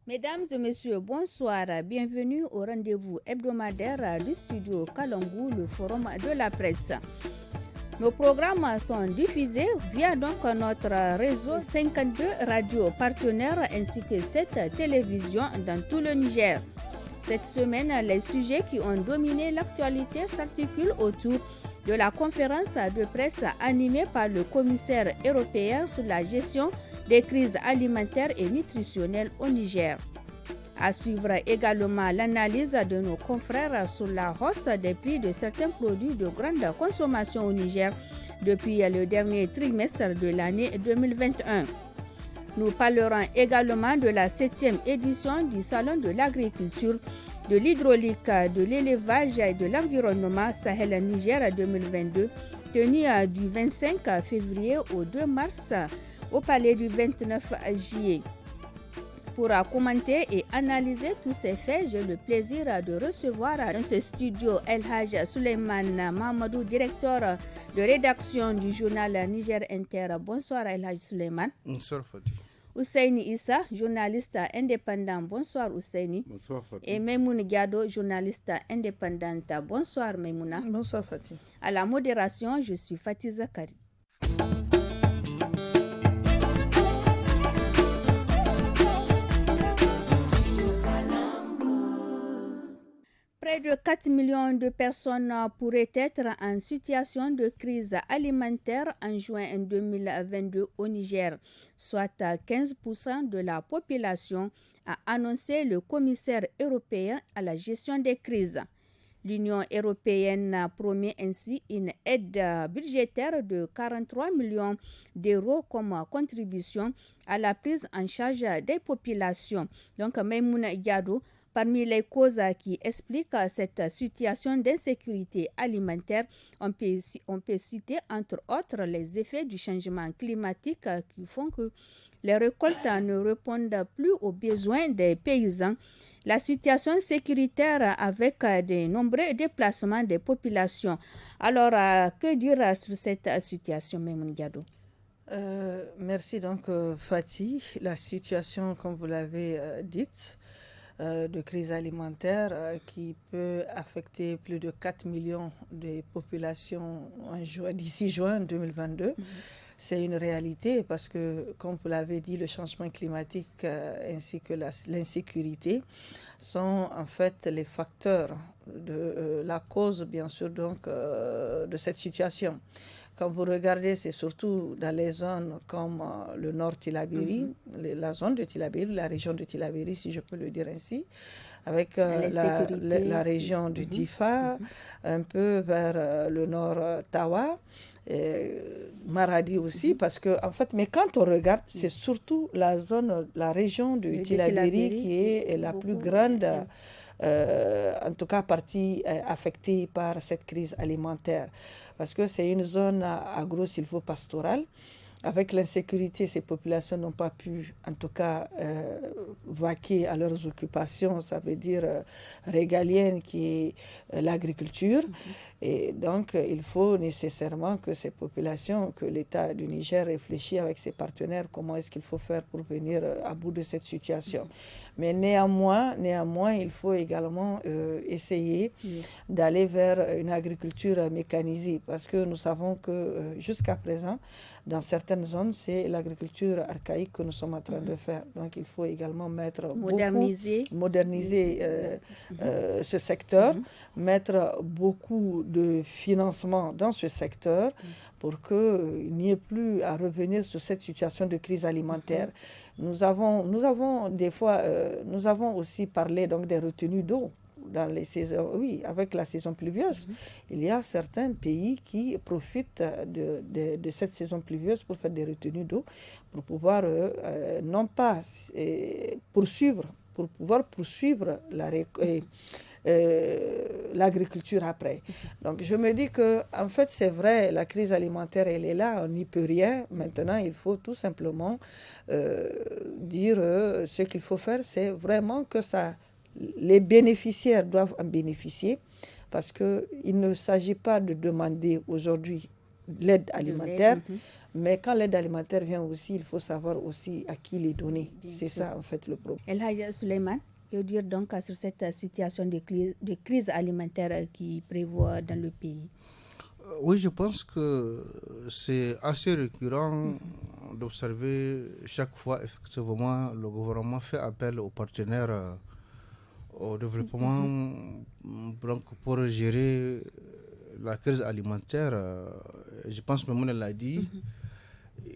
Mesdames et messieurs, bonsoir. Bienvenue au rendez-vous hebdomadaire du studio Kalangou, le forum de la presse. Nos programmes sont diffusés via donc notre réseau 52 radios partenaires ainsi que 7 télévisions dans tout le Niger. Cette semaine, les sujets qui ont dominé l'actualité s'articulent autour de la conférence de presse animée par le commissaire européen sur la gestion des crises alimentaires et nutritionnelles au Niger. À suivre également l'analyse de nos confrères sur la hausse des prix de certains produits de grande consommation au Niger depuis le dernier trimestre de l'année 2021. Nous parlerons également de la 7e édition du Salon de l'agriculture, de l'hydraulique, de l'élevage et de l'environnement Sahel Niger 2022, tenu du 25 février au 2 mars au palais du 29 juillet. Pour commenter et analyser tous ces faits, j'ai le plaisir de recevoir dans ce studio El Haj Suleiman Mamadou, directeur de rédaction du journal Niger Inter. Bonsoir El Haj Suleiman. Bonsoir Fatih. Ousseini Issa, journaliste indépendant. Bonsoir Ousseini. Bonsoir Fatih. Et Memoun Gado, journaliste indépendante. Bonsoir Memouna. Bonsoir Fatih. À la modération, je suis Fatih Zakari. Près de 4 millions de personnes pourraient être en situation de crise alimentaire en juin 2022 au Niger, soit 15% de la population, a annoncé le commissaire européen à la gestion des crises. L'Union européenne promet ainsi une aide budgétaire de 43 millions d'euros comme contribution à la prise en charge des populations. Donc, Maïmouna Diado, parmi les causes qui expliquent cette situation d'insécurité alimentaire, on peut citer entre autres les effets du changement climatique qui font que les récoltes ne répondent plus aux besoins des paysans. La situation sécuritaire avec de nombreux déplacements des populations. Alors, que dire sur cette situation, Maïmouna Diado? Merci donc Fatih. La situation, comme vous l'avez dite, de crise alimentaire qui peut affecter plus de 4 millions de populations d'ici juin 2022. C'est une réalité parce que, comme vous l'avez dit, le changement climatique ainsi que l'insécurité sont en fait les facteurs de la cause, bien sûr, donc, de cette situation. Quand vous regardez, c'est surtout dans les zones comme le nord Tillabéri, la zone de Tillabéri, la région de Tillabéri, si je peux le dire ainsi, avec la région du Difa, un peu vers le nord Tawa, Maradi aussi, parce que, en fait, mais quand on regarde, c'est surtout la région de Tillabéri qui est la plus grande. En tout cas partie affectée par cette crise alimentaire. Parce que c'est une zone agro-silvopastorale. Avec l'insécurité, ces populations n'ont pas pu, en tout cas, vaquer à leurs occupations, ça veut dire régaliennes, qui est l'agriculture. Et donc, il faut nécessairement que ces populations, que l'État du Niger réfléchisse avec ses partenaires, comment est-ce qu'il faut faire pour venir à bout de cette situation. Mais néanmoins, il faut également essayer d'aller vers une agriculture mécanisée, parce que nous savons que jusqu'à présent, dans certaines zones, c'est l'agriculture archaïque que nous sommes en train de faire. Donc, il faut également moderniser ce secteur, mettre beaucoup de financement dans ce secteur pour qu'il n'y ait plus à revenir sur cette situation de crise alimentaire. Nous avons des fois, nous avons aussi parlé donc des retenues d'eau. Dans les saisons, oui, avec la saison pluvieuse, il y a certains pays qui profitent de cette saison pluvieuse pour faire des retenues d'eau, pour pouvoir non pas poursuivre l'agriculture après. Donc je me dis que en fait c'est vrai, la crise alimentaire elle est là, on n'y peut rien. Maintenant il faut tout simplement dire ce qu'il faut faire, c'est vraiment que les bénéficiaires doivent en bénéficier, parce qu'il ne s'agit pas de demander aujourd'hui l'aide alimentaire. Mais quand l'aide alimentaire vient aussi, il faut savoir aussi à qui les donner. C'est ça, en fait, le problème. El Hadj Suleiman, que dire donc sur cette situation de crise alimentaire qui prévoit dans le pays? Oui, je pense que c'est assez récurrent d'observer chaque fois, effectivement, le gouvernement fait appel aux partenaires au développement donc, pour gérer la crise alimentaire. Je pense que Mamouna l'a dit.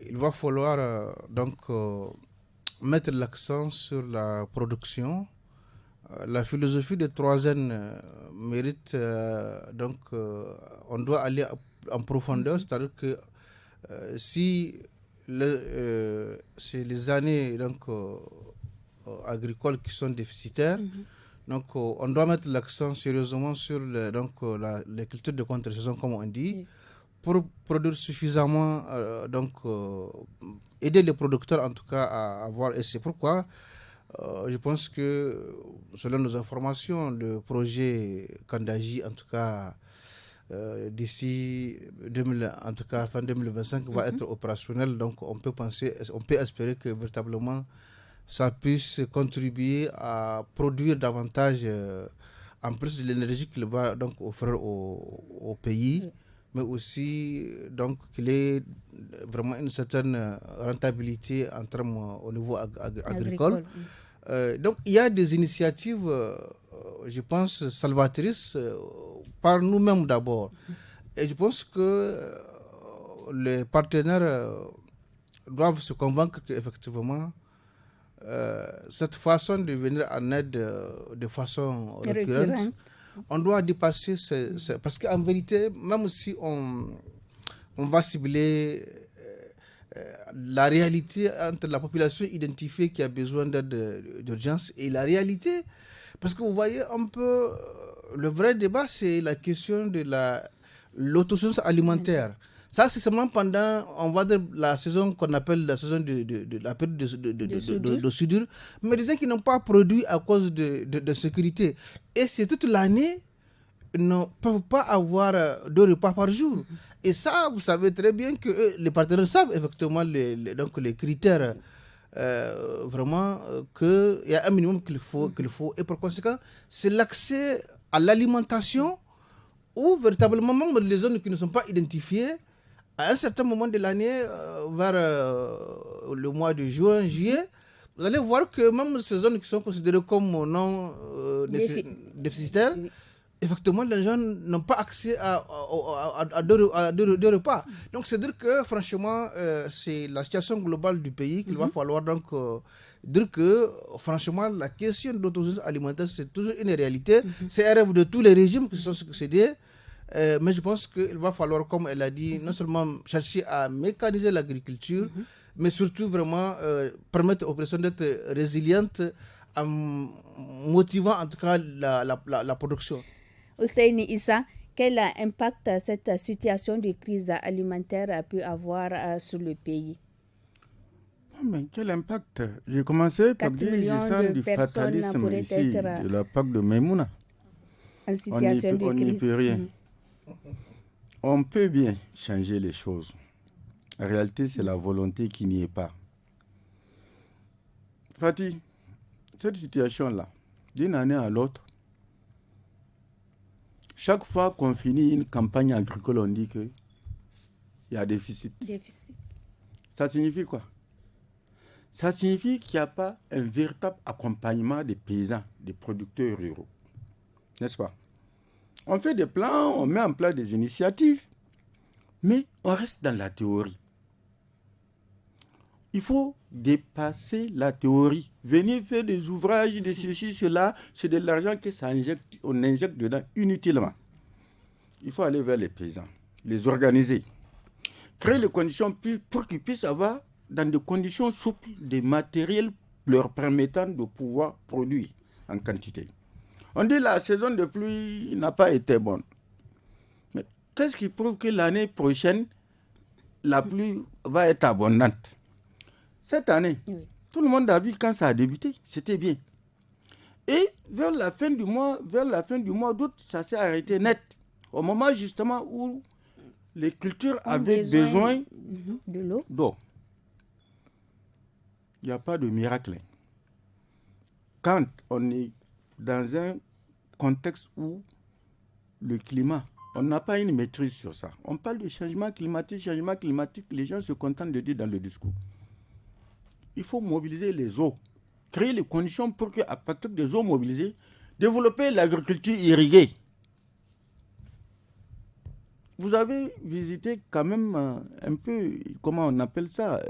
Il va falloir donc mettre l'accent sur la production. La philosophie de 3N mérite donc on doit aller en profondeur, c'est-à-dire que si c'est les années donc agricoles qui sont déficitaires, donc on doit mettre l'accent sérieusement sur les cultures de contre-saison, comme on dit, pour produire suffisamment, aider les producteurs en tout cas à avoir. Et c'est pourquoi je pense que, selon nos informations, le projet Kandaji, en tout cas d'ici fin 2025, va être opérationnel. Donc on peut espérer que véritablement ça puisse contribuer à produire davantage, en plus de l'énergie qu'il va donc offrir au pays, mais aussi donc qu'il ait vraiment une certaine rentabilité en termes au niveau agricole. Donc il y a des initiatives, je pense, salvatrices par nous-mêmes d'abord. Et je pense que les partenaires doivent se convaincre qu'effectivement, cette façon de venir en aide de façon récurrente, on doit dépasser parce qu'en vérité, même si on va cibler la réalité entre la population identifiée qui a besoin d'aide d'urgence et la réalité, parce que vous voyez un peu, le vrai débat, c'est la question de l'autosuffisance alimentaire. Ça, c'est seulement pendant, on va dire, la saison qu'on appelle la saison de la période de soudure, mais des gens qui n'ont pas produit à cause de sécurité. Et c'est toute l'année, ils ne peuvent pas avoir 2 repas par jour. Et ça, vous savez très bien que les partenaires savent effectivement donc les critères, vraiment, qu'il y a un minimum qu'il faut. Et par conséquent, c'est l'accès à l'alimentation où véritablement même les zones qui ne sont pas identifiées, à un certain moment de l'année, vers le mois de juin, juillet, vous allez voir que même ces zones qui sont considérées comme non déficitaires, effectivement, les gens n'ont pas accès à 2 repas. Donc, c'est-à-dire que, franchement, c'est la situation globale du pays qu'il va falloir donc dire que, franchement, la question de l'autosuffisance alimentaire, c'est toujours une réalité. C'est un rêve de tous les régimes qui se sont succédés. Mais je pense qu'il va falloir, comme elle a dit, non seulement chercher à mécaniser l'agriculture, mais surtout vraiment permettre aux personnes d'être résilientes en motivant en tout cas la production. Ousseini Issa, quel impact cette situation de crise alimentaire peut avoir sur le pays? Mais quel impact? J'ai commencé par dire je sens du fatalisme ici, de la PAC de Maimouna. En situation on n'y peut rien. On peut bien changer les choses. En réalité, c'est la volonté qui n'y est pas. Fatih, cette situation-là, d'une année à l'autre, chaque fois qu'on finit une campagne agricole, on dit qu'il y a déficit. Ça signifie quoi? Ça signifie qu'il n'y a pas un véritable accompagnement des paysans, des producteurs ruraux. N'est-ce pas? On fait des plans, on met en place des initiatives, mais on reste dans la théorie. Il faut dépasser la théorie. Venir faire des ouvrages, de ceci, cela, c'est de l'argent que on injecte dedans inutilement. Il faut aller vers les paysans, les organiser, créer les conditions pour qu'ils puissent avoir, dans des conditions souples, des matériels leur permettant de pouvoir produire en quantité. On dit que la saison de pluie n'a pas été bonne. Mais qu'est-ce qui prouve que l'année prochaine, la pluie va être abondante? Cette année, tout le monde a vu quand ça a débuté, c'était bien. Et vers la fin du mois d'août, ça s'est arrêté net. Au moment justement où les cultures avaient besoin de l'eau. D'eau. Il n'y a pas de miracle. Quand on est dans un contexte où le climat, on n'a pas une maîtrise sur ça. On parle de changement climatique, les gens se contentent de dire dans le discours. Il faut mobiliser les eaux, créer les conditions pour qu'à partir des eaux mobilisées, développer l'agriculture irriguée. Vous avez visité quand même un peu, comment on appelle ça,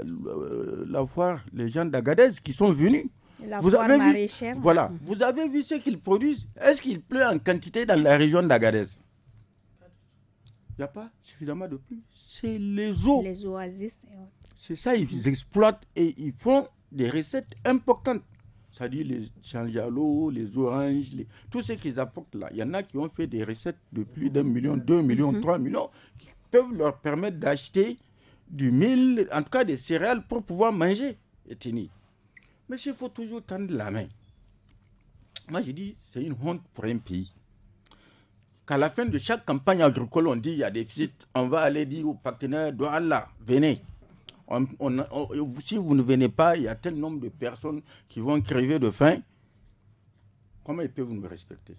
la foire, les gens d'Agadez qui sont venus. La foire maraîchère. Voilà, vous avez vu ce qu'ils produisent. Est-ce qu'il pleut en quantité dans la région d'Agadez? Il n'y a pas suffisamment de pluie. C'est les eaux. Les oasis. C'est ça, ils exploitent et ils font des recettes importantes. C'est-à-dire les changealots, les oranges, tout ce qu'ils apportent là. Il y en a qui ont fait des recettes de plus d'1 million, 2 millions, 3 millions, qui peuvent leur permettre d'acheter du mil, en tout cas des céréales pour pouvoir manger et tenir. Mais il faut toujours tendre la main. Moi, je dis, c'est une honte pour un pays. Qu'à la fin de chaque campagne agricole, on dit il y a des déficit, on va aller dire aux partenaires, Allah, venez. Si vous ne venez pas, il y a tel nombre de personnes qui vont crever de faim. Comment ils peuvent nous respecter?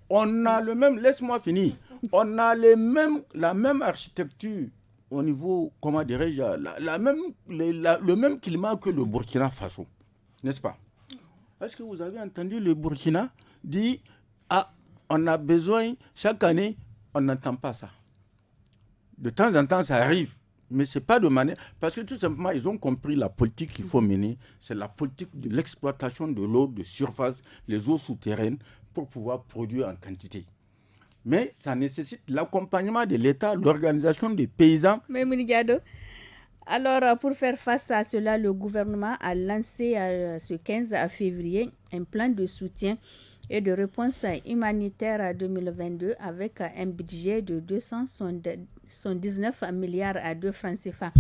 On a le même, laisse-moi finir, on a la même architecture au niveau, comment dirais-je, le même climat que le Burkina Faso, n'est-ce pas? Est-ce que vous avez entendu le Burkina dire, on a besoin, chaque année, on n'entend pas ça. De temps en temps, ça arrive. Mais ce n'est pas de manière... Parce que tout simplement, ils ont compris la politique qu'il faut mener. C'est la politique de l'exploitation de l'eau de surface, les eaux souterraines, pour pouvoir produire en quantité. Mais ça nécessite l'accompagnement de l'État, l'organisation des paysans. Mais Mounigado, alors pour faire face à cela, le gouvernement a lancé ce 15 février un plan de soutien et de réponse humanitaire à 2022 avec un budget de 219 milliards de francs CFA.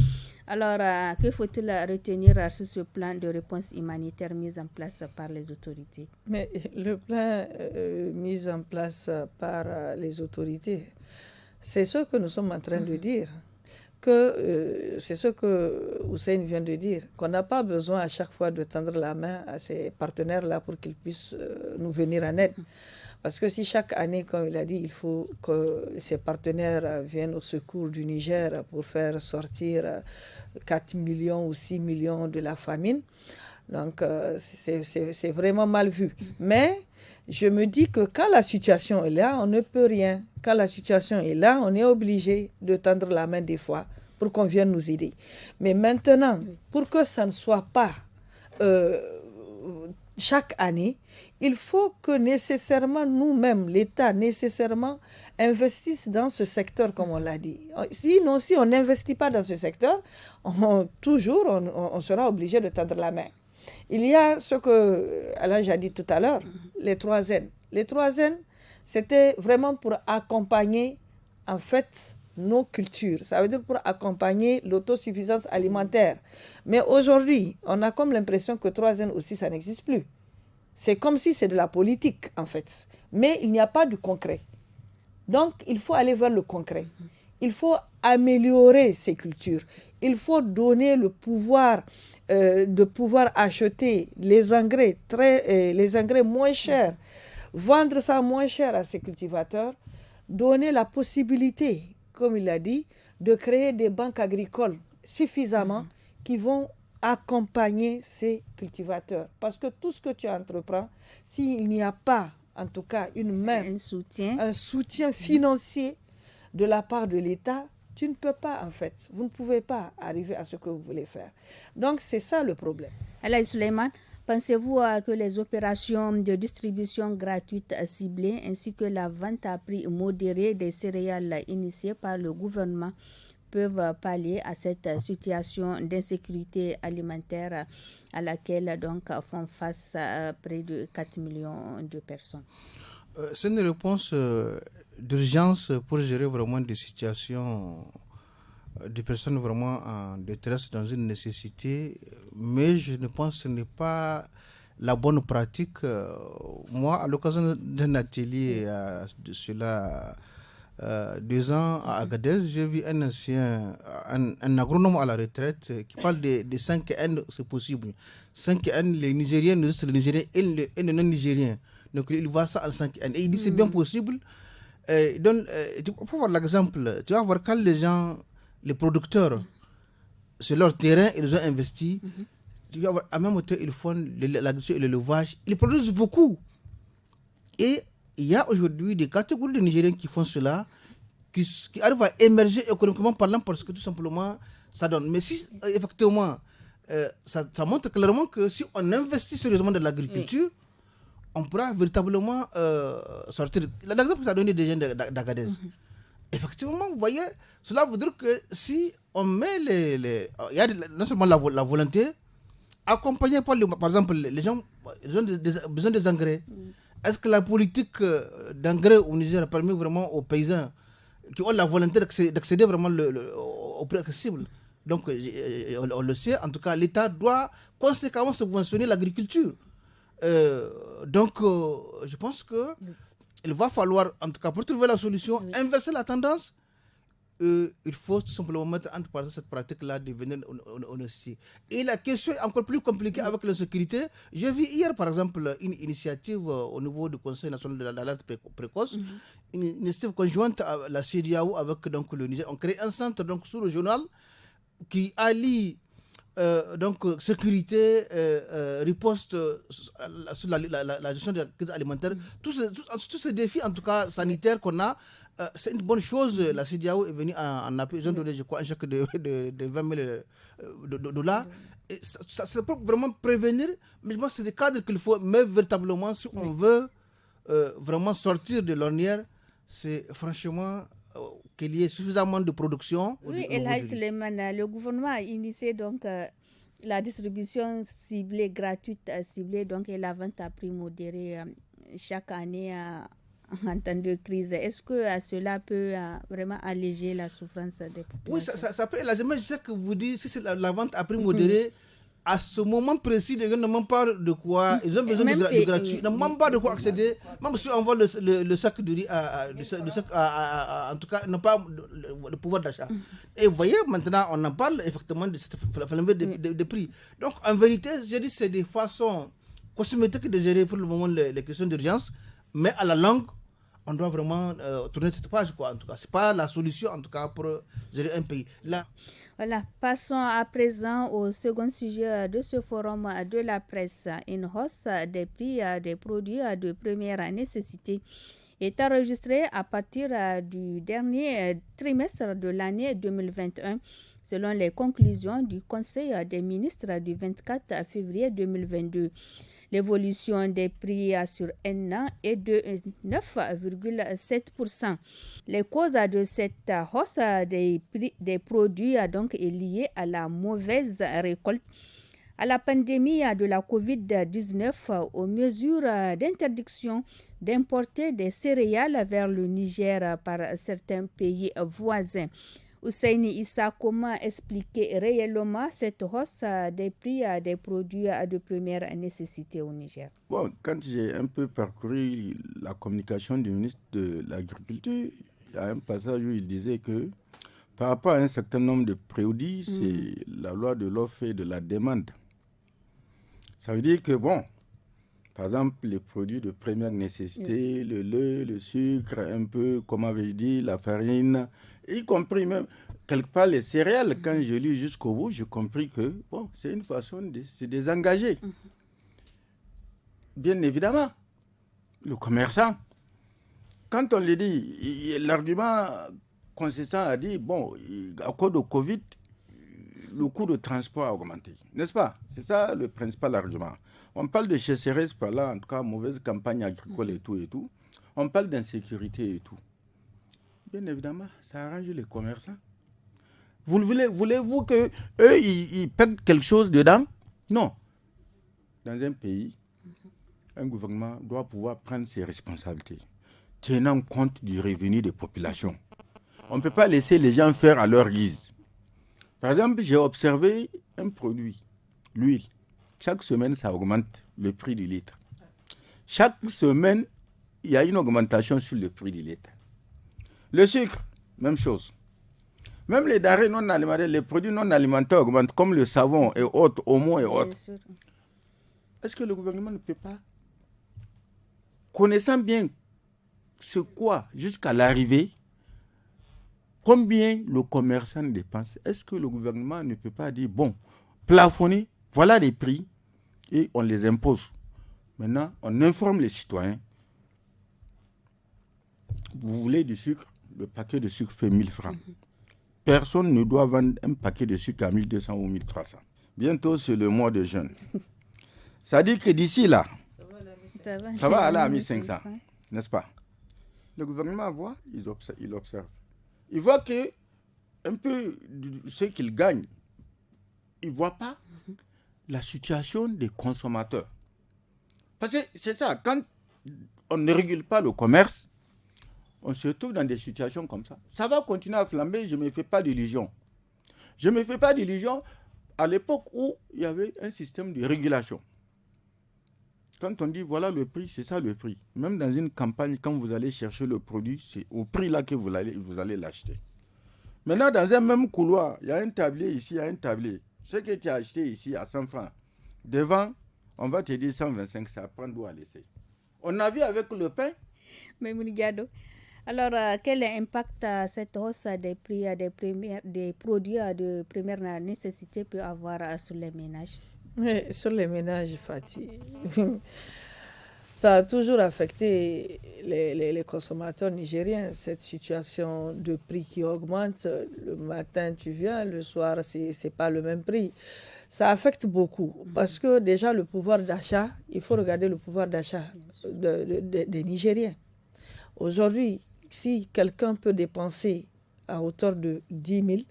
Alors, que faut-il retenir sur ce plan de réponse humanitaire mis en place par les autorités? Mais le plan mis en place par les autorités, c'est ce que nous sommes en train de dire. C'est ce que Hussein vient de dire, qu'on n'a pas besoin à chaque fois de tendre la main à ces partenaires-là pour qu'ils puissent nous venir en aide. Parce que si chaque année, comme il a dit, il faut que ces partenaires viennent au secours du Niger pour faire sortir 4 millions ou 6 millions de la famine, donc c'est vraiment mal vu. Mais je me dis que quand la situation est là, on ne peut rien. Quand la situation est là, on est obligé de tendre la main des fois pour qu'on vienne nous aider. Mais maintenant, pour que ça ne soit pas chaque année, il faut que nécessairement nous-mêmes, l'État, nécessairement investisse dans ce secteur, comme on l'a dit. Sinon, si on n'investit pas dans ce secteur, on sera obligé de tendre la main. Il y a ce que Alage a dit tout à l'heure, les 3 N. Les 3 N, c'était vraiment pour accompagner, en fait, nos cultures. Ça veut dire pour accompagner l'autosuffisance alimentaire. Mais aujourd'hui, on a comme l'impression que 3 N aussi, ça n'existe plus. C'est comme si c'est de la politique, en fait. Mais il n'y a pas de concret. Donc, il faut aller vers le concret. Il faut améliorer ces cultures. Il faut donner le pouvoir de pouvoir acheter les engrais moins chers, vendre ça moins cher à ces cultivateurs, donner la possibilité, comme il l'a dit, de créer des banques agricoles suffisamment qui vont accompagner ces cultivateurs. Parce que tout ce que tu entreprends, s'il n'y a pas, en tout cas, un soutien financier de la part de l'État, tu ne peux pas, en fait. Vous ne pouvez pas arriver à ce que vous voulez faire. Donc, c'est ça le problème. Alaï Suleiman, pensez-vous que les opérations de distribution gratuite ciblées ainsi que la vente à prix modéré des céréales initiées par le gouvernement peuvent pallier à cette situation d'insécurité alimentaire à laquelle donc font face près de 4 millions de personnes? C'est une réponse d'urgence pour gérer vraiment des situations de personnes vraiment en détresse, dans une nécessité, mais je ne pense que ce n'est pas la bonne pratique. Moi, à l'occasion d'un atelier de cela 2 ans à Agadez, j'ai vu un ancien, un agronome à la retraite qui parle de 5 N, c'est possible. 5 N, les Nigériens, les Nigériens et les non-Nigériens. Donc il voit ça en 5 N. Et il dit c'est bien possible. Pour voir l'exemple, tu vas voir quand les gens, les producteurs, c'est leur terrain, ils ont investi. Tu vas voir, à même temps, ils font l'agriculture et l'élevage. Ils produisent beaucoup. Et il y a aujourd'hui des catégories de Nigériens qui font cela, qui arrivent à émerger économiquement parlant parce que tout simplement ça donne. Mais si effectivement ça montre clairement que si on investit sérieusement dans l'agriculture, on pourra véritablement sortir. L'exemple que tu as donné des jeunes d'Agadez. Effectivement, vous voyez, cela veut dire que si on met il y a non seulement la volonté, accompagné par exemple les gens, ils ont besoin des engrais. Est-ce que la politique d'engrais au Niger a permis vraiment aux paysans qui ont la volonté d'accéder vraiment au prix accessible? Donc, on le sait, en tout cas, l'État doit conséquemment subventionner l'agriculture. Donc, je pense qu'il va falloir, en tout cas, pour trouver la solution, inverser la tendance. Il faut tout simplement mettre entre parenthèses cette pratique-là de venir au nécessité. Et la question est encore plus compliquée avec la sécurité. J'ai vu hier, par exemple, une initiative au niveau du Conseil national de l'alerte précoce, une initiative conjointe à la CEDEAO avec donc, le Niger. On crée un centre donc, sous-régional qui allie sécurité, riposte sur la gestion de la crise alimentaire. Tous ces défis, en tout cas sanitaires qu'on a, c'est une bonne chose. La CEDEAO est venue en appui. Ils ont donné, je crois, un chèque de 20 000 $. Et ça peut vraiment prévenir. Mais je pense que c'est des cadres qu'il faut. Mais véritablement, si on veut vraiment sortir de l'ornière, c'est franchement qu'il y ait suffisamment de production. Oui, Elhaï Suleiman, le gouvernement a initié donc la distribution ciblée, gratuite ciblée, donc et la vente à prix modéré chaque année en temps de crise. Est-ce que cela peut vraiment alléger la souffrance des populations? Oui, ça peut alléger. Mais je sais que vous dites, si c'est la vente à prix modéré, à ce moment précis, les gens ne manquent pas de quoi. Ils ont besoin de gratuit. Ils ne manquent pas de quoi accéder. Même si on voit le sac de riz, en tout cas, ils n'ont pas le pouvoir d'achat. Et vous voyez, maintenant, on en parle effectivement de cette flambée de prix. Donc, en vérité, je dis c'est des façons cosmétiques de gérer pour le moment les questions d'urgence. Mais à la longue, on doit vraiment tourner cette page, quoi. En tout cas, c'est pas la solution, en tout cas, pour gérer un pays. Là. Voilà, passons à présent au second sujet de ce forum de la presse. Une hausse des prix des produits de première nécessité est enregistrée à partir du dernier trimestre de l'année 2021, selon les conclusions du Conseil des ministres du 24 février 2022. L'évolution des prix sur un an est de 9,7%. Les causes de cette hausse des prix des produits donc, est liée à la mauvaise récolte, à la pandémie de la COVID-19, aux mesures d'interdiction d'importer des céréales vers le Niger par certains pays voisins. Ousseini Issa, comment expliquer réellement cette hausse des prix des produits de première nécessité au Niger? Bon, quand j'ai un peu parcouru la communication du ministre de l'Agriculture, il y a un passage où il disait que par rapport à un certain nombre de produits, c'est la loi de l'offre et de la demande. Ça veut dire que, bon, par exemple, les produits de première nécessité, le lait, le sucre, un peu, comme avait dit, la farine, y compris même, quelque part, les céréales, quand je lis jusqu'au bout, j'ai compris que, bon, c'est une façon de se désengager. Bien évidemment, le commerçant, quand on lui dit, l'argument consistant a dit, bon, à cause de Covid, le coût de transport a augmenté, n'est-ce pas? C'est ça le principal argument. On parle de sécheresse par là, en tout cas, mauvaise campagne agricole et tout et tout. On parle d'insécurité et tout. Bien évidemment, ça arrange les commerçants. Voulez-vous qu'eux, ils perdent quelque chose dedans? Non. Dans un pays, un gouvernement doit pouvoir prendre ses responsabilités, tenant compte du revenu des populations. On ne peut pas laisser les gens faire à leur guise. Par exemple, j'ai observé un produit, l'huile. Chaque semaine, ça augmente le prix du litre. Chaque semaine, il y a une augmentation sur le prix du litre. Le sucre, même chose. Même les denrées non alimentaires, les produits non alimentaires augmentent, comme le savon et autres, omo et autres. Est-ce que le gouvernement ne peut pas, connaissant bien ce quoi jusqu'à l'arrivée, combien le commerçant dépense, est-ce que le gouvernement ne peut pas dire, bon, plafonner, voilà les prix, et on les impose. Maintenant, on informe les citoyens. Vous voulez du sucre, le paquet de sucre fait 1000 francs. Personne ne doit vendre un paquet de sucre à 1200 ou 1300. Bientôt, c'est le mois de jeûne. Ça dit que d'ici là, ça va aller à 1500, n'est-ce pas? Le gouvernement voit, il observe. Il voit que un peu de ce qu'il gagne, il ne voit pas la situation des consommateurs. Parce que c'est ça, quand on ne régule pas le commerce, on se retrouve dans des situations comme ça. Ça va continuer à flamber, je ne me fais pas d'illusions. Je ne me fais pas d'illusions à l'époque où il y avait un système de régulation. Quand on dit voilà le prix, c'est ça le prix. Même dans une campagne, quand vous allez chercher le produit, c'est au prix là que vous allez l'acheter. Maintenant, dans un même couloir, il y a un tablier ici, il y a un tablier. Ce que tu as acheté ici à 100 francs, devant, on va te dire 125, ça prend d'où à laisser. On a vu avec le pain. Mais Mounigado, alors quel impact cette hausse des prix des produits de première nécessité peut avoir sur les ménages? Mais sur les ménages, Fatih, ça a toujours affecté les consommateurs nigériens, cette situation de prix qui augmente. Le matin, tu viens, le soir, c'est pas le même prix. Ça affecte beaucoup parce que déjà le pouvoir d'achat, il faut regarder le pouvoir d'achat des Nigériens. Aujourd'hui, si quelqu'un peut dépenser à hauteur de 10 000,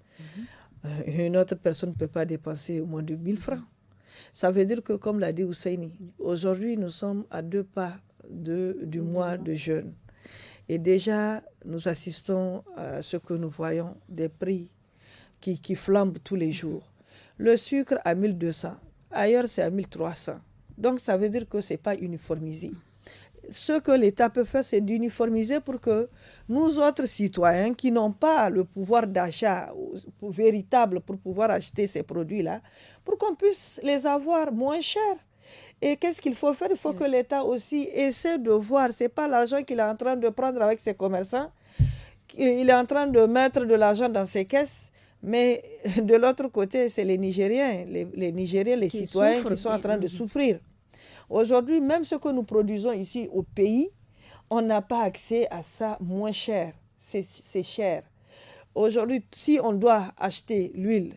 une autre personne ne peut pas dépenser au moins de 1000 francs. Ça veut dire que, comme l'a dit Ousseini, aujourd'hui nous sommes à 2 pas du mois de jeûne. Et déjà, nous assistons à ce que nous voyons, des prix qui flambent tous les jours. Le sucre à 1200, ailleurs c'est à 1300. Donc ça veut dire que ce n'est pas uniformisé. Ce que l'État peut faire, c'est d'uniformiser pour que nous autres citoyens qui n'ont pas le pouvoir d'achat véritable pour pouvoir acheter ces produits-là, pour qu'on puisse les avoir moins chers. Et qu'est-ce qu'il faut faire? Il faut que l'État aussi essaie de voir, ce n'est pas l'argent qu'il est en train de prendre avec ses commerçants, il est en train de mettre de l'argent dans ses caisses, mais de l'autre côté, c'est les Nigériens, les Nigériens, les citoyens qui sont en train de souffrir. Aujourd'hui, même ce que nous produisons ici au pays, on n'a pas accès à ça moins cher. C'est cher. Aujourd'hui, si on doit acheter l'huile,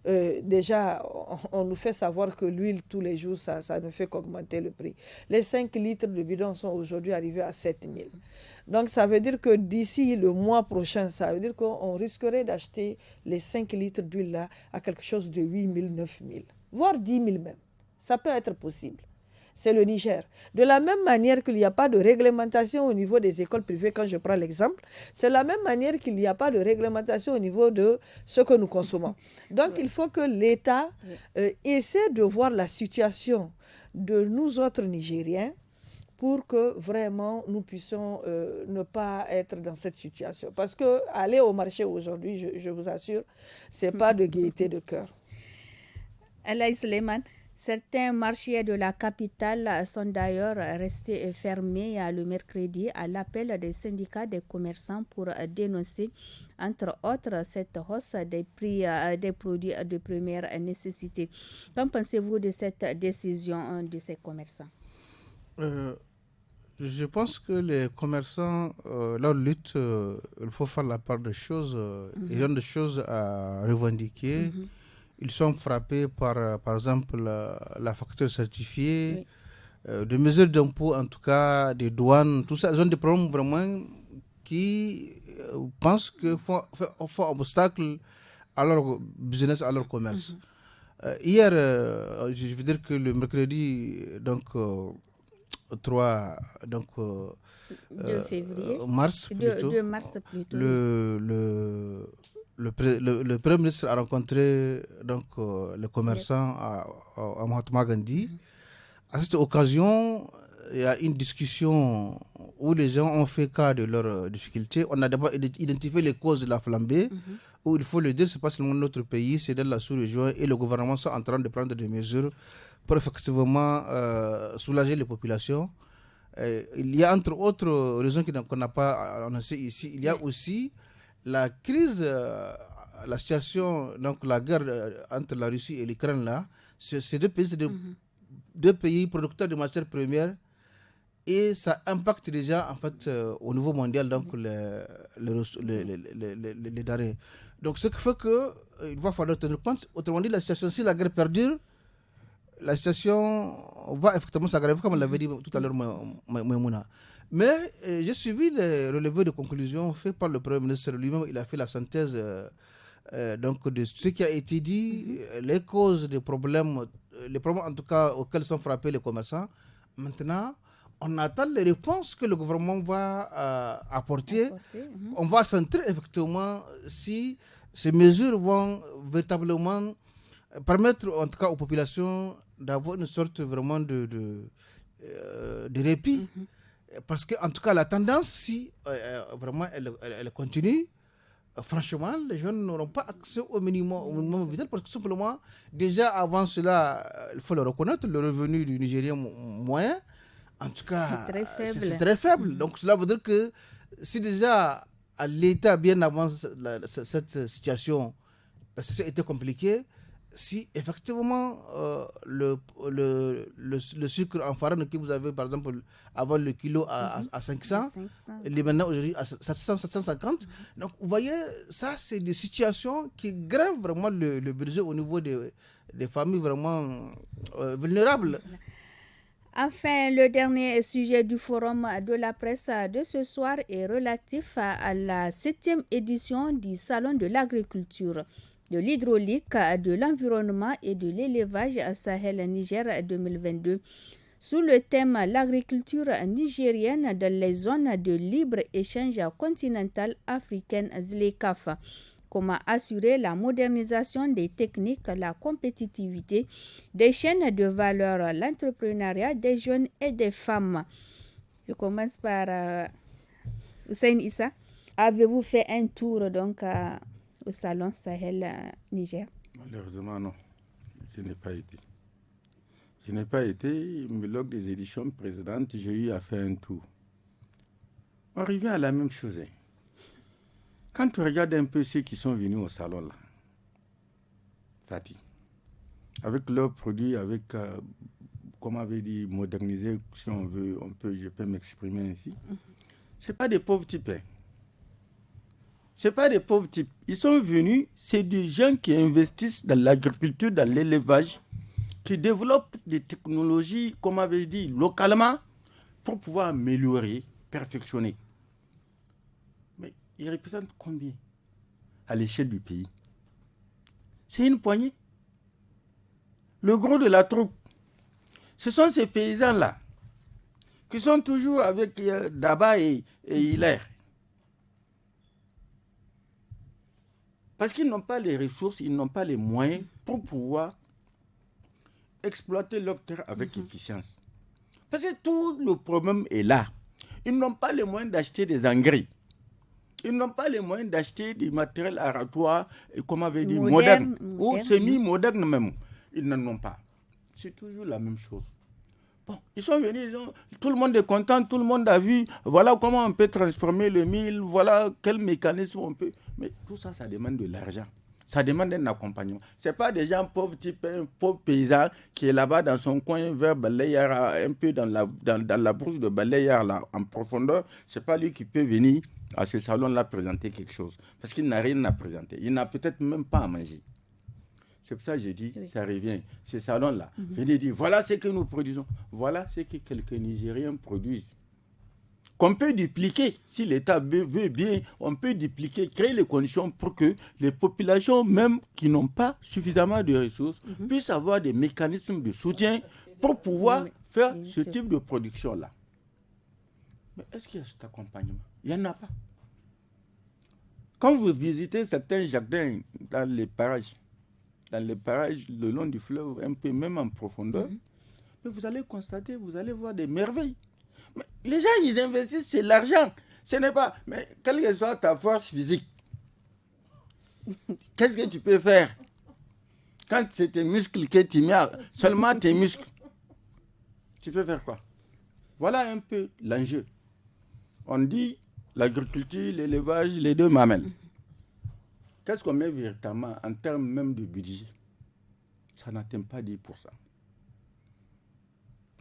déjà, on nous fait savoir que l'huile, tous les jours, ça ne fait qu'augmenter le prix. Les 5 litres de bidon sont aujourd'hui arrivés à 7 000. Donc, ça veut dire que d'ici le mois prochain, ça veut dire qu'on risquerait d'acheter les 5 litres d'huile-là à quelque chose de 8 000, 9 000, voire 10 000 même. Ça peut être possible. C'est le Niger. De la même manière qu'il n'y a pas de réglementation au niveau des écoles privées, quand je prends l'exemple, c'est de la même manière qu'il n'y a pas de réglementation au niveau de ce que nous consommons. Donc, il faut que l'État essaie de voir la situation de nous autres Nigériens pour que vraiment nous puissions ne pas être dans cette situation. Parce qu'aller au marché aujourd'hui, je vous assure, ce n'est pas de gaieté de cœur. Alaï Suleiman, certains marchés de la capitale sont d'ailleurs restés fermés le mercredi à l'appel des syndicats des commerçants pour dénoncer, entre autres, cette hausse des prix des produits de première nécessité. Qu'en pensez-vous de cette décision de ces commerçants? Je pense que les commerçants, leur lutte, il faut faire la part des choses. Ils ont des choses à revendiquer. Ils sont frappés par exemple, la facture certifiée, des mesures d'impôt, en tout cas, des douanes, tout ça. Ils ont des problèmes vraiment qui pensent qu'ils font obstacle à leur business, à leur commerce. Hier, je veux dire que le mercredi, donc 3 donc, février, mars, plutôt, 2 mars plutôt. Le Premier ministre a rencontré donc, les commerçants à Mahatma Gandhi. À cette occasion, il y a une discussion où les gens ont fait cas de leurs difficultés. On a d'abord identifié les causes de la flambée, où il faut le dire, ce n'est pas seulement notre pays, c'est dans la sous-région, et le gouvernement sont en train de prendre des mesures pour effectivement soulager les populations. Il y a entre autres raisons qu'on n'a pas annoncées ici, il y a aussi la crise, la situation, donc la guerre entre la Russie et l'Ukraine là. Ces deux pays, c'est deux pays producteurs de matières premières, et ça impacte déjà en fait au niveau mondial donc les denrées. Donc ce qui fait qu'il va falloir tenir compte. Autrement dit, la situation, si la guerre perdure, la situation va effectivement s'aggraver, comme on l'avait dit tout à l'heure, Maïmouna. Mais j'ai suivi les relevés de conclusions faits par le Premier ministre lui-même. Il a fait la synthèse donc de ce qui a été dit, les causes des problèmes, les problèmes en tout cas auxquels sont frappés les commerçants. Maintenant, on attend les réponses que le gouvernement va apporter. On va centrer effectivement si ces mesures vont véritablement permettre en tout cas aux populations d'avoir une sorte vraiment de répit. Parce qu'en tout cas, la tendance, si vraiment elle continue, franchement, les jeunes n'auront pas accès au minimum vital, parce que simplement, déjà avant cela, il faut le reconnaître, le revenu du Nigérien moyen, en tout cas, c'est très faible. Donc cela veut dire que si déjà à l'État, bien avant cette situation, la situation était compliquée, si effectivement le sucre en farine que vous avez par exemple avant le kilo à 500, il est maintenant aujourd'hui à 700, 750. Donc vous voyez, ça c'est des situations qui grèvent vraiment le budget au niveau des familles vraiment vulnérables. Enfin, le dernier sujet du forum de la presse de ce soir est relatif à la 7e édition du Salon de l'agriculture, de l'hydraulique, de l'environnement et de l'élevage à Sahel-Niger 2022. Sous le thème « L'agriculture nigérienne dans les zones de libre-échange continentale africaine ZLECAf », comment assurer la modernisation des techniques, la compétitivité des chaînes de valeur, l'entrepreneuriat des jeunes et des femmes. Je commence par Hussein Issa. Avez-vous fait un tour donc au salon Sahel Niger? Malheureusement, non. Je n'ai pas été. Je n'ai pas été, mais lors des éditions précédentes, j'ai eu à faire un tour. On revient à la même chose. Quand tu regardes un peu ceux qui sont venus au salon, là, Fatih, avec leurs produits, avec, comme on avait dit, moderniser, si on veut, je peux m'exprimer ainsi. Ce n'est pas des pauvres types. Ce n'est pas des pauvres types. Ils sont venus, c'est des gens qui investissent dans l'agriculture, dans l'élevage, qui développent des technologies, comme on avait dit, localement, pour pouvoir améliorer, perfectionner. Mais ils représentent combien à l'échelle du pays? C'est une poignée. Le gros de la troupe, ce sont ces paysans-là qui sont toujours avec Daba et Hilaire. Parce qu'ils n'ont pas les ressources, ils n'ont pas les moyens pour pouvoir exploiter leur terre avec efficience. Parce que tout le problème est là. Ils n'ont pas les moyens d'acheter des engrais. Ils n'ont pas les moyens d'acheter du matériel aratoire, comme on avait dit, moderne ou semi-moderne même. Ils n'en ont pas. C'est toujours la même chose. Bon, ils sont venus, tout le monde est content, tout le monde a vu, voilà comment on peut transformer le mil, voilà quel mécanisme on peut. Mais tout ça, ça demande de l'argent. Ça demande un accompagnement. Ce n'est pas des gens pauvres, type un pauvre paysan qui est là-bas dans son coin vers Balayara, un peu dans la brousse de Balayara, là, en profondeur. Ce n'est pas lui qui peut venir à ce salon-là présenter quelque chose. Parce qu'il n'a rien à présenter. Il n'a peut-être même pas à manger. C'est pour ça que j'ai dit, ça revient. Ce salon-là, venez dire, voilà ce que nous produisons. Voilà ce que quelques Nigériens produisent. Qu'on peut dupliquer, si l'État veut bien, on peut dupliquer, créer les conditions pour que les populations, même qui n'ont pas suffisamment de ressources, puissent avoir des mécanismes de soutien pour pouvoir faire ce type de production-là. Mais est-ce qu'il y a cet accompagnement? Il n'y en a pas. Quand vous visitez certains jardins dans les parages le long du fleuve, un peu même en profondeur, Mais vous allez constater, vous allez voir des merveilles. Mais les gens, ils investissent, c'est l'argent. Ce n'est pas... Mais quelle que soit ta force physique, qu'est-ce que tu peux faire quand c'est tes muscles que tu mets, seulement tes muscles? Tu peux faire quoi? Voilà un peu l'enjeu. On dit l'agriculture, l'élevage, les deux mamelles. Qu'est-ce qu'on met véritablement en termes même de budget? Ça n'atteint pas 10%.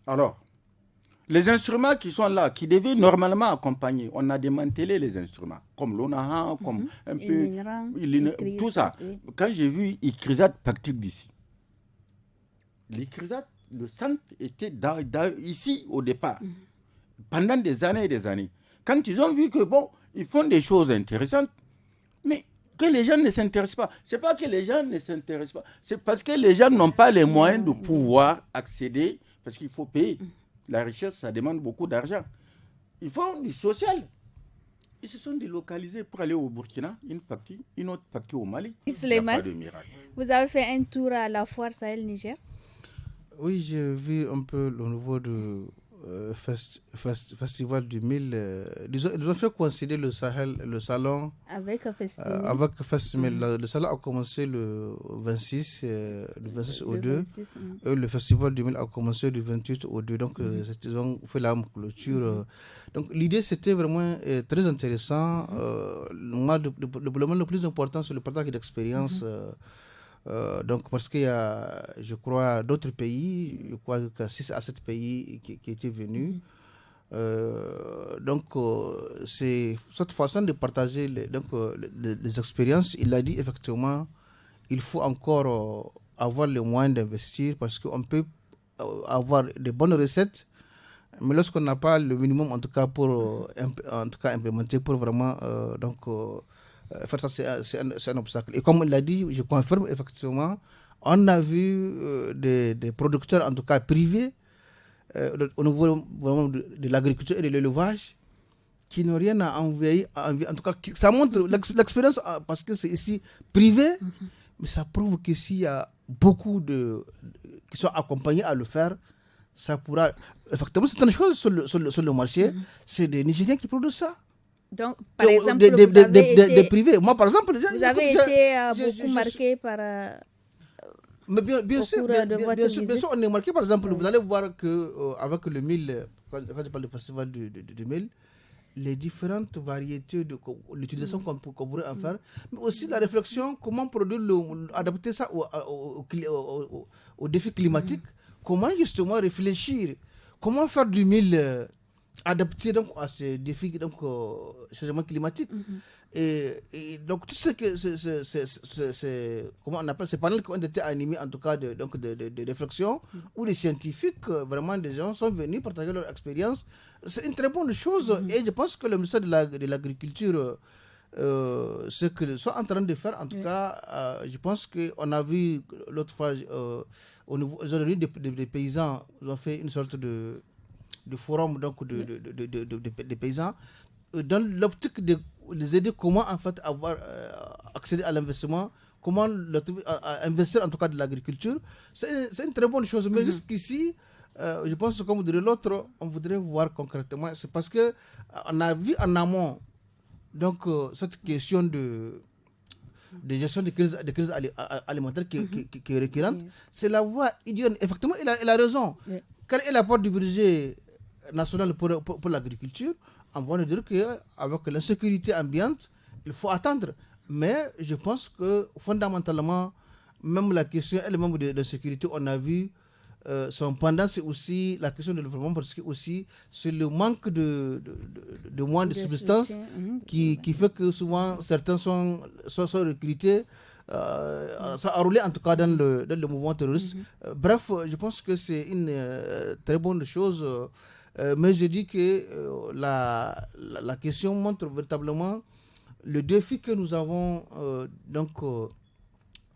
Alors, les instruments qui sont là, qui devaient normalement accompagner, on a démantelé les instruments, comme l'ONAHA, comme un peu... tout ça. Quand j'ai vu ICRISAT partir d'ici, l'ICRISAT, le centre était ici au départ, pendant des années et des années. Quand ils ont vu que, bon, ils font des choses intéressantes, mais que les gens ne s'intéressent pas. Ce n'est pas que les gens ne s'intéressent pas, c'est parce que les gens n'ont pas les moyens de pouvoir accéder, parce qu'il faut payer. La richesse, ça demande beaucoup d'argent. Ils font du social. Ils se sont délocalisés pour aller au Burkina, une autre partie au Mali. Il n'y a pas de miracle. Vous avez fait un tour à la foire Sahel-Niger? Oui, j'ai vu un peu le niveau de festival du Mil. Ils ont fait coïncider le Sahel, le salon avec Festimil. Avec Festimil. Le salon a commencé le 26 au 2. Le festival du Mil a commencé du 28 au 2. Donc, ils ont fait la clôture. Donc, l'idée, c'était vraiment très intéressant. Moi, le plus important, c'est le partage d'expérience. Donc, parce qu'il y a, je crois, d'autres pays, je crois que 6 à 7 pays qui étaient venus. Donc, c'est cette façon de partager les expériences. Il a dit effectivement, il faut encore avoir les moyens d'investir parce qu'on peut avoir de bonnes recettes, mais lorsqu'on n'a pas le minimum, en tout cas, pour implémenter, pour vraiment faire ça, c'est un obstacle. Et comme il l'a dit, je confirme effectivement, on a vu des producteurs, en tout cas privés, au niveau vraiment de l'agriculture et de l'élevage, qui n'ont rien à envier. En tout cas, ça montre l'expérience, parce que c'est ici privé, mais ça prouve qu'ici, il y a beaucoup qui sont accompagnés à le faire. Ça pourra... Effectivement, c'est une chose sur le marché, c'est des Nigériens qui produisent ça. Donc, par exemple, des privés. Moi, par exemple, vous avez été beaucoup marqué par... Mais bien sûr, on est marqué. Par exemple, vous allez voir qu'avec le Mil, quand je parle du festival du Mil, les différentes variétés de l'utilisation qu'on pourrait en faire, mais aussi la réflexion, comment produire, adapter ça au défi climatique, comment justement réfléchir, comment faire du Mil adapté donc à ces défis, donc changement climatique. Et donc tout ce que c'est comment on appelle, ces panels qui ont été animés en tout cas de réflexion, où les scientifiques, vraiment des gens sont venus partager leur expérience. C'est une très bonne chose. Et je pense que le ministère de l'Agriculture, ce qu'ils sont en train de faire, en tout cas, je pense qu'on a vu l'autre fois au niveau des paysans, ils ont fait une sorte de forum donc des paysans dans l'optique de les aider comment en fait avoir accéder à l'investissement, comment investir en tout cas de l'agriculture. C'est une très bonne chose, mais jusqu'ici je pense que comme dirait l'autre, on voudrait voir concrètement. C'est parce que on a vu en amont donc cette question de gestion de crise alimentaire qui est récurrente. C'est la voie idoine. Effectivement, il a raison. Quel est l'apport du budget national pour l'agriculture? On va nous dire qu'avec l'insécurité ambiante, il faut attendre. Mais je pense que fondamentalement, même la question elle-même de sécurité, on a vu son pendant, c'est aussi la question de développement, parce que aussi c'est le manque de moyens de substance qui fait que souvent certains sont recrutés. Ça a roulé en tout cas dans le mouvement terroriste. Bref, je pense que c'est une très bonne chose. Mais je dis que la question montre véritablement le défi que nous avons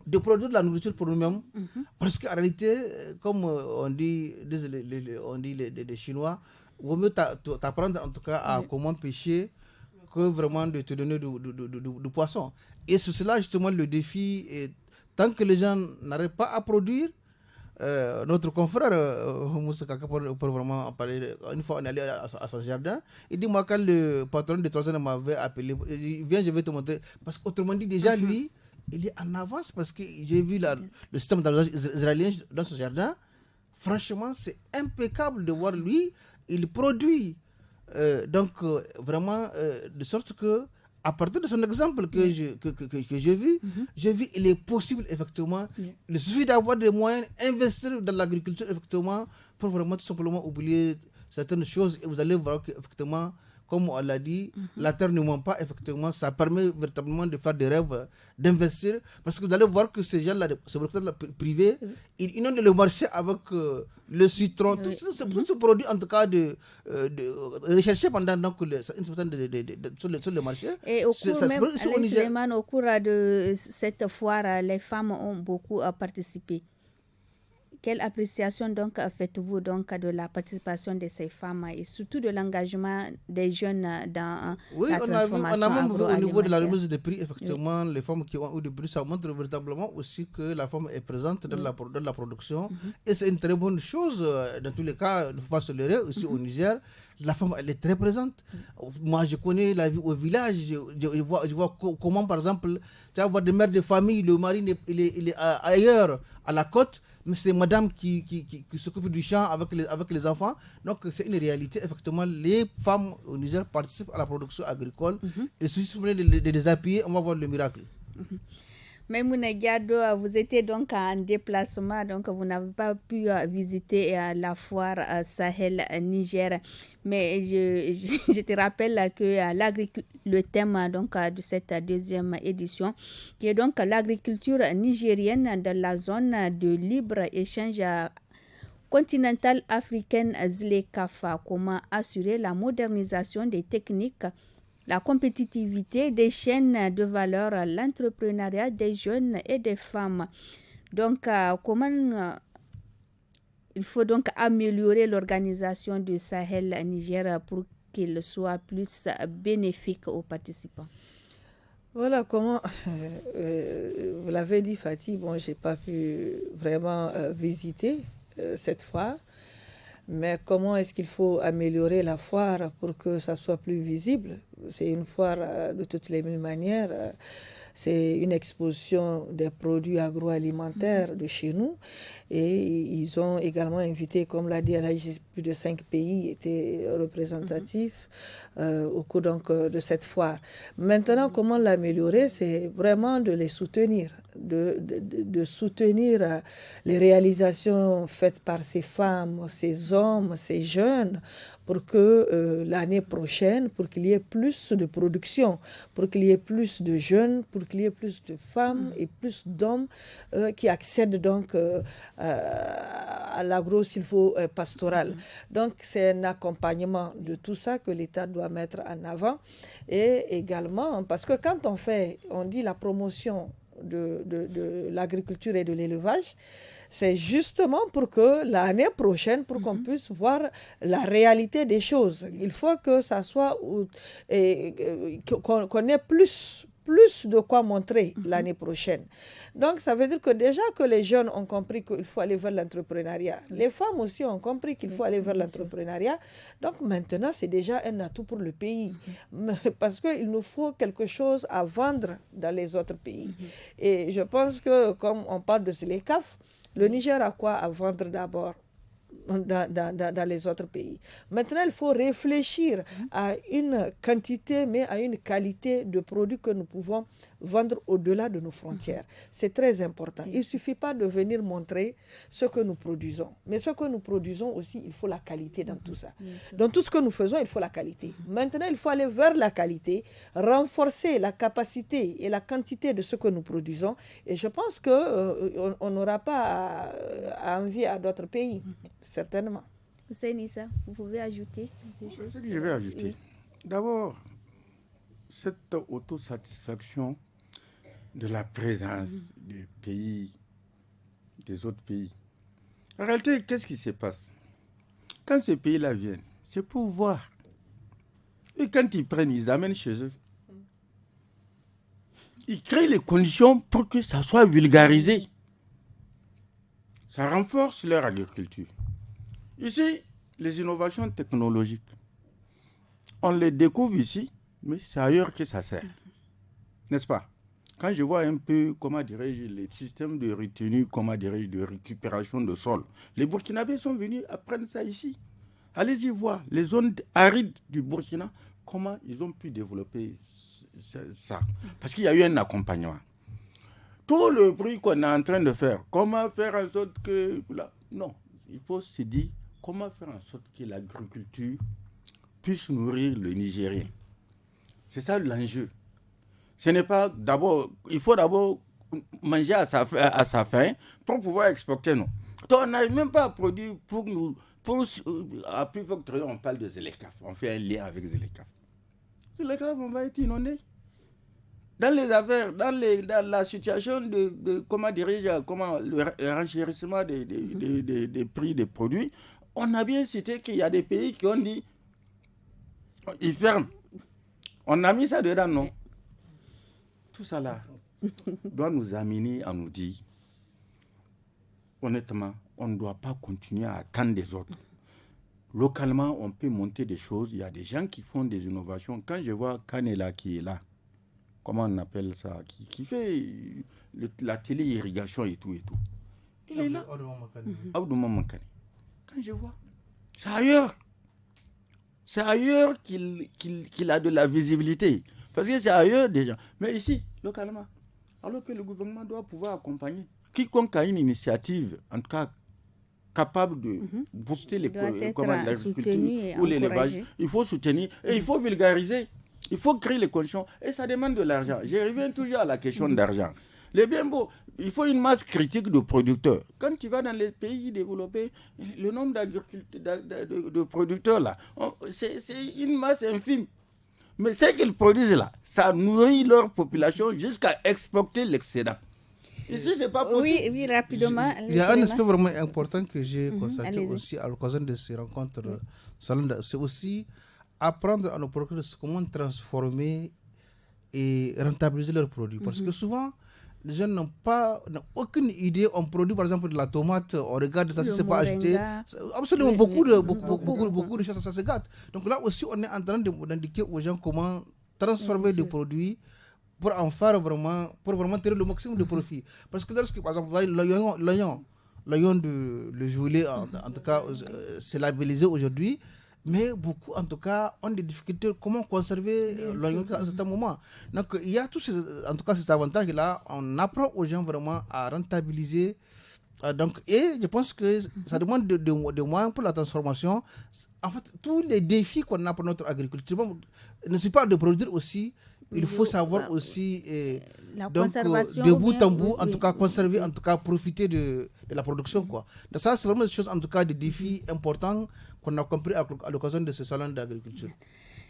de produire de la nourriture pour nous-mêmes. Parce qu'en réalité, comme on dit les Chinois, il vaut mieux t'apprendre en tout cas à comment pêcher que vraiment de te donner du poisson. Et c'est cela justement le défi. Et tant que les gens n'arrivent pas à produire, notre confrère Moussa Kaka pour vraiment en parler. Une fois on est allé à son jardin, il dit moi quand le patron de 3 ans m'avait appelé, il dit viens je vais te montrer, parce qu'autrement dit déjà lui il est en avance, parce que j'ai vu le système d'arrosage israélien dans son jardin. Franchement c'est impeccable de voir lui, il produit vraiment de sorte que à partir de son exemple que j'ai vu, il est possible effectivement, il suffit d'avoir des moyens, investir dans l'agriculture effectivement, pour vraiment tout simplement oublier certaines choses, et vous allez voir qu'effectivement, comme on l'a dit, la terre ne ment pas, effectivement, ça permet véritablement de faire des rêves, d'investir, parce que vous allez voir que ces gens-là, ces producteurs privés, ils inondent le marché avec le citron, tout ce produit en tout cas de recherché pendant une certaine sur le marché. Et au cours, au cours de cette foire, les femmes ont beaucoup participé. Quelle appréciation donc faites-vous donc de la participation de ces femmes et surtout de l'engagement des jeunes dans la transformation on a même vu au niveau de la remise des prix, effectivement, les femmes qui ont eu des prix, ça montre véritablement aussi que la femme est présente dans la production. Et c'est une très bonne chose. Dans tous les cas, il ne faut pas se leurrer, aussi au Niger, la femme, elle est très présente. Moi, je connais la vie au village, je vois comment, par exemple, tu vas voir des mères de famille, le mari il est ailleurs, à la côte, mais c'est madame qui s'occupe du champ avec les enfants. Donc c'est une réalité, effectivement, les femmes au Niger participent à la production agricole. Et si vous voulez les appuyer, on va voir le miracle. Maimouna Diado, vous étiez donc en déplacement, donc vous n'avez pas pu visiter la foire Sahel Niger. Mais je te rappelle que le thème donc, de cette deuxième édition, qui est donc l'agriculture nigérienne dans la zone de libre-échange continentale africaine ZLECAf, comment assurer la modernisation des techniques, la compétitivité des chaînes de valeur, l'entrepreneuriat des jeunes et des femmes. Donc, comment il faut donc améliorer l'organisation du Sahel Niger pour qu'il soit plus bénéfique aux participants. Voilà comment, vous l'avez dit Fatih, bon, je n'ai pas pu vraiment visiter cette foire. Mais comment est-ce qu'il faut améliorer la foire pour que ça soit plus visible? C'est une foire de toutes les manières. C'est une exposition des produits agroalimentaires de chez nous. Et ils ont également invité, comme l'a dit Alaïs, plus de 5 pays étaient représentatifs au cours donc, de cette foire. Maintenant, comment l'améliorer? C'est vraiment de les soutenir, de soutenir les réalisations faites par ces femmes, ces hommes, ces jeunes, pour que l'année prochaine, pour qu'il y ait plus de production, pour qu'il y ait plus de jeunes, pour qu'il y ait plus de femmes et plus d'hommes qui accèdent donc à l'agro-sylvo-pastoral. Donc c'est un accompagnement de tout ça que l'État doit mettre en avant. Et également, parce que quand on dit la promotion de l'agriculture et de l'élevage, c'est justement pour que l'année prochaine, pour qu'on puisse voir la réalité des choses. Il faut que ça soit, qu'on ait plus de quoi montrer l'année prochaine. Donc, ça veut dire que déjà que les jeunes ont compris qu'il faut aller vers l'entrepreneuriat. Les femmes aussi ont compris qu'il faut aller vers l'entrepreneuriat. Donc, maintenant, c'est déjà un atout pour le pays. Parce qu'il nous faut quelque chose à vendre dans les autres pays. Et je pense que, comme on parle de ZLECAf, le Niger a quoi à vendre d'abord dans les autres pays. Maintenant, il faut réfléchir à une quantité, mais à une qualité de produits que nous pouvons vendre au-delà de nos frontières. C'est très important. Il ne suffit pas de venir montrer ce que nous produisons. Mais ce que nous produisons aussi, il faut la qualité dans tout ça. Dans tout ce que nous faisons, il faut la qualité. Maintenant, il faut aller vers la qualité, renforcer la capacité et la quantité de ce que nous produisons. Et je pense qu'on n'aura pas à envier à d'autres pays, certainement. C'est Nissa, vous pouvez ajouter quelque chose? Je vais ajouter. Oui. D'abord, cette autosatisfaction de la présence des pays, des autres pays. En réalité, qu'est-ce qui se passe? Quand ces pays-là viennent, c'est pour voir. Et quand ils prennent, ils amènent chez eux. Ils créent les conditions pour que ça soit vulgarisé. Ça renforce leur agriculture. Ici, les innovations technologiques, on les découvre ici, mais c'est ailleurs que ça sert. N'est-ce pas? Quand je vois un peu, les systèmes de retenue, de récupération de sol, les Burkinabés sont venus apprendre ça ici. Allez-y voir les zones arides du Burkina, comment ils ont pu développer ça. Parce qu'il y a eu un accompagnement. Tout le bruit qu'on est en train de faire, comment faire en sorte que... Non, il faut se dire comment faire en sorte que l'agriculture puisse nourrir le Nigérien. C'est ça l'enjeu. Ce n'est pas d'abord... Il faut d'abord manger à sa faim pour pouvoir exporter, non. Donc on n'arrive même pas à produire pour nous... à plus forte raison, on parle de Zélécaf. On fait un lien avec Zélécaf. Zélécaf, on va être inondé. Dans les affaires, dans la situation de le renchérissement des prix des produits, on a bien cité qu'il y a des pays qui ont dit ils ferment. On a mis ça dedans, non? Tout ça là doit nous amener à nous dire, honnêtement, on ne doit pas continuer à attendre des autres. Localement, on peut monter des choses. Il y a des gens qui font des innovations. Quand je vois Kanela qui est là, comment on appelle ça, qui fait la télé-irrigation et tout. Il est là. Abdouman Mankane. Quand je vois, c'est ailleurs. C'est ailleurs qu'il a de la visibilité. Parce que c'est ailleurs déjà. Mais ici, localement, alors que le gouvernement doit pouvoir accompagner. Quiconque a une initiative, en tout cas, capable de booster l'agriculture ou l'élevage, il faut soutenir et il faut vulgariser. Il faut créer les conditions et ça demande de l'argent. Je reviens toujours à la question d'argent. Les bien beaux, il faut une masse critique de producteurs. Quand tu vas dans les pays développés, le nombre de producteurs là, c'est une masse infime. Mais ce qu'ils produisent là, ça nourrit leur population jusqu'à exporter l'excédent. Ici, c'est pas possible. Oui, rapidement. Il y a un aspect vraiment important que j'ai constaté aussi à l'occasion de ces rencontres. C'est aussi apprendre à nos producteurs comment transformer et rentabiliser leurs produits. Parce que souvent, les gens n'ont aucune idée. On produit par exemple de la tomate, on regarde ça, c'est pas acheté. Absolument, beaucoup de choses, ça se gâte. Donc là aussi, on est en train d'indiquer aux gens comment transformer des produits pour en faire vraiment tirer le maximum de profit. Parce que lorsque, par exemple, l'oignon de le violet, en tout cas, c'est labellisé aujourd'hui. Mais beaucoup, en tout cas, ont des difficultés. Comment conserver l'oignon à un certain moment? Donc, il y a tous ces avantages-là. On apprend aux gens vraiment à rentabiliser. Et je pense que ça demande des moyens pour la transformation. En fait, tous les défis qu'on a pour notre agriculture, ne sont pas de produire aussi. Il faut savoir aussi, de bout en bout, en tout cas, conserver, en tout cas, profiter de la production, quoi. Donc ça, c'est vraiment des choses, en tout cas, des défis importants qu'on a compris à l'occasion de ce salon d'agriculture.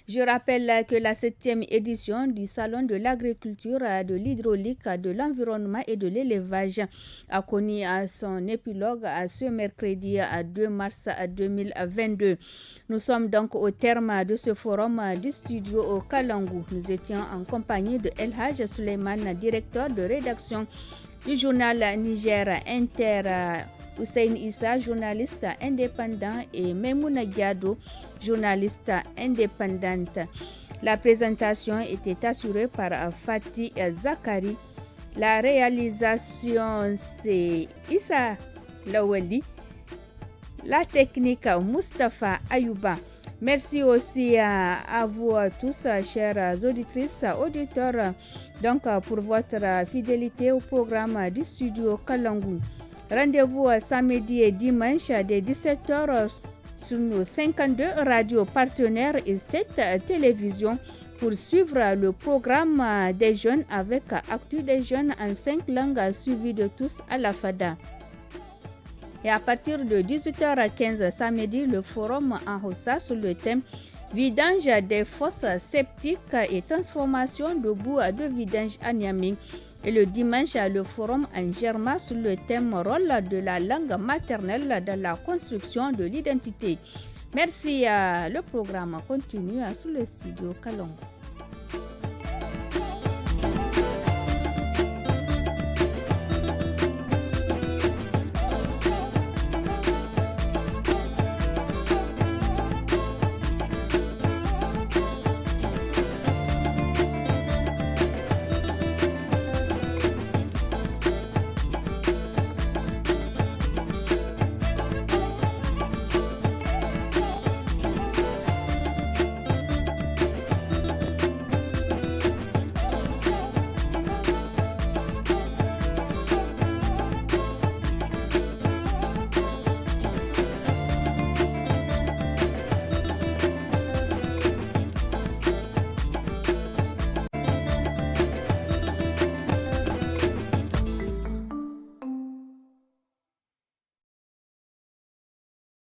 Je rappelle que la 7e édition du Salon de l'agriculture, de l'hydraulique, de l'environnement et de l'élevage a connu son épilogue ce mercredi 2 mars 2022. Nous sommes donc au terme de ce forum du studio au Kalangou. Nous étions en compagnie de El Hadj Suleiman, directeur de rédaction du journal Niger Inter, Hussein Issa, journaliste indépendant, et Memouna Diado, journaliste indépendante. La présentation était assurée par Fatih Zakari. La réalisation, c'est Issa Lawali. La technique, Mustafa Ayouba. Merci aussi à vous tous, chères auditrices, auditeurs, donc pour votre fidélité au programme du studio Kalangou. Rendez-vous samedi et dimanche dès 17h sur nos 52 radios partenaires et 7 télévisions pour suivre le programme des jeunes avec Actu des jeunes en 5 langues suivi de tous à la FADA. Et à partir de 18h15 samedi, le forum en Hausa sur le thème vidange des fosses septiques et transformation de boue de vidange à Niamey. Et le dimanche, le forum en Germain sur le thème rôle de la langue maternelle dans la construction de l'identité. Merci. Le programme continue sur le studio Kalongo.